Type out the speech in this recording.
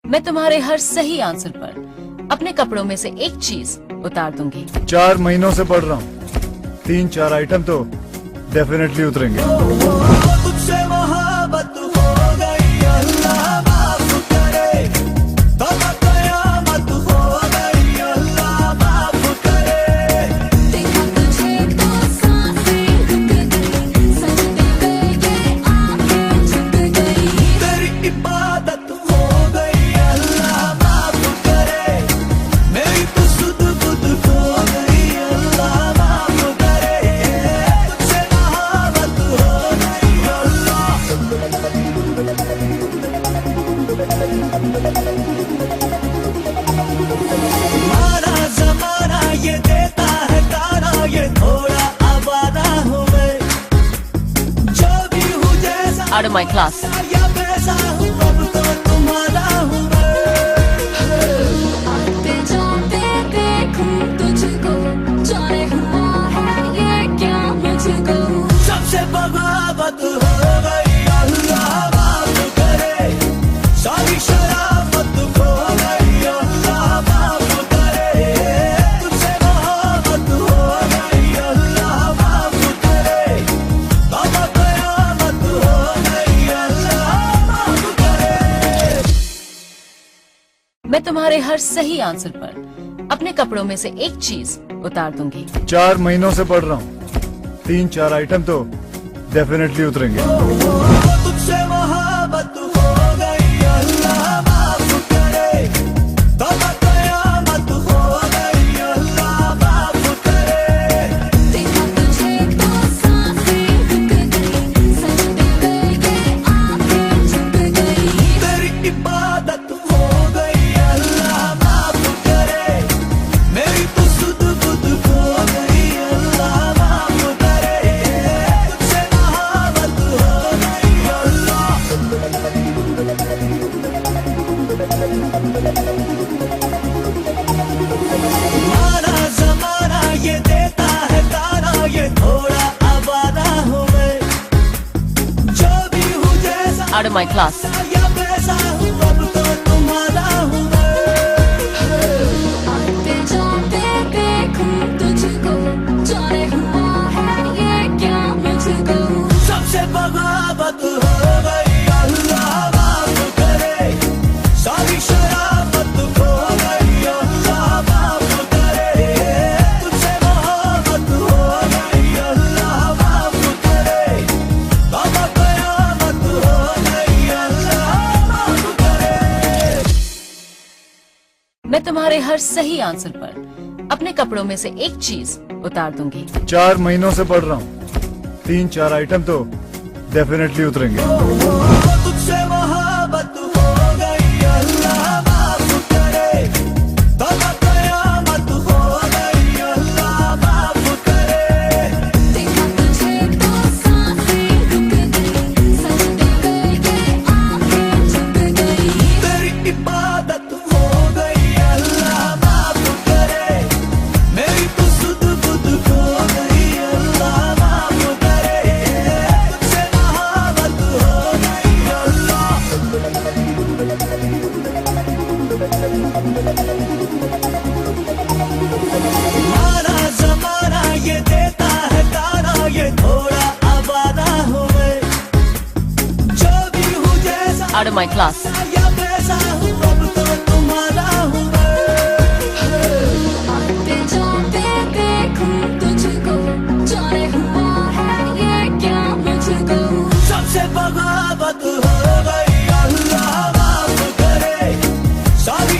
मैं तुम्हारे हर सही आंसर पर अपने कपड़ों में से एक चीज उतार दूंगी। 4 महीनों से पढ़ रहा हूँ, 3-4 आइटम तो डेफिनेटली उतरेंगे। तुझसे मोहब्बत हो गई, अल्लाह माफ करे। तौबा कयामत हो गई, अल्लाह माफ करे। देखा तुझे तो सांसें रुक गई, सजदे में ये आंखें झुक गई। तेरी इबादत हो गई, अल्लाह माफ करे। मेरी तो सुध बुध खो गई, अल्लाह माफ करे। तुझसे मोहब्बत हो गई, अल्लाह। मारा जमाना ये देता है ताना, ये थोड़ा आवारा हूँ मैं। जो भी हूँ जैसा Out of my class. या वैसा हूँ, अब तो तुम्हारा हूँ मैं। आते जाते देखूं तुझको, जाने हुआ है ये क्या मुझको। सबसे बगावत हो गई, अल्लाह माफ करे। सारी शराफत खो गई, अल्लाह माफ करे। तुझसे मोहब्बत हो गई, अल्लाह माफ करे। तौबा कयामत हो गई, अल्लाह माफ करे। मैं तुम्हारे हर सही आंसर पर अपने कपड़ों में से एक चीज उतार दूंगी। 4 महीनों से पढ़ रहा हूँ, 3-4 आइटम तो डेफिनेटली उतरेंगे। तुझसे मोहब्बत हो गई, अल्लाह माफ करे। तौबा कयामत हो गई, अल्लाह माफ करे। देखा तुझे तो सांसें रुक गई, सजदे में ये आंखें झुक गई। तेरी इबादत हो गई, अल्लाह माफ करे। मेरी तो सुध बुध खो गई, अल्लाह माफ करे। तुझसे मोहब्बत हो गई, अल्लाह। मारा जमाना ये देता है ताना, ये थोड़ा आवारा हूँ मैं। जो भी हूँ जैसा Out of my class. या वैसा हूँ, अब तो तुम्हारा हूँ मैं। आते जाते देखूं तुझको, जाने हुआ है ये क्या मुझको। सबसे बगावत हो गई, अल्लाह माफ करे। सारी शराफत खो गई, अल्लाह माफ करे। तुझसे मोहब्बत हो गई, अल्लाह माफ करे। तौबा कयामत हो गई, अल्लाह माफ करे। मैं तुम्हारे हर सही आंसर पर अपने कपड़ों में से एक चीज उतार दूंगी। 4 महीनों से पढ़ रहा हूँ, 3-4 आइटम तो डेफिनेटली उतरेंगे। तुझसे मोहब्बत हो गई, अल्लाह माफ करे। तौबा कयामत हो गई, अल्लाह माफ करे। देखा तुझे तो सांसें रुक गई, सजदे में ये आंखें झुक गई। तेरी इबादत हो गई, अल्लाह माफ करे। मेरी तो सुध बुध खो गई, अल्लाह माफ करे। तुझसे मोहब्बत हो गई, अल्लाह। मारा जमाना ये देता है ताना, ये थोड़ा आवारा हूँ मैं। जो भी हूँ जैसा Out of my class. या वैसा हूँ, अब तो तुम्हारा हूँ मैं। आते जाते देखूं तुझको, जाने हुआ है ये क्या मुझको। सबसे बगावत हो गई, अल्लाह माफ करे। सारी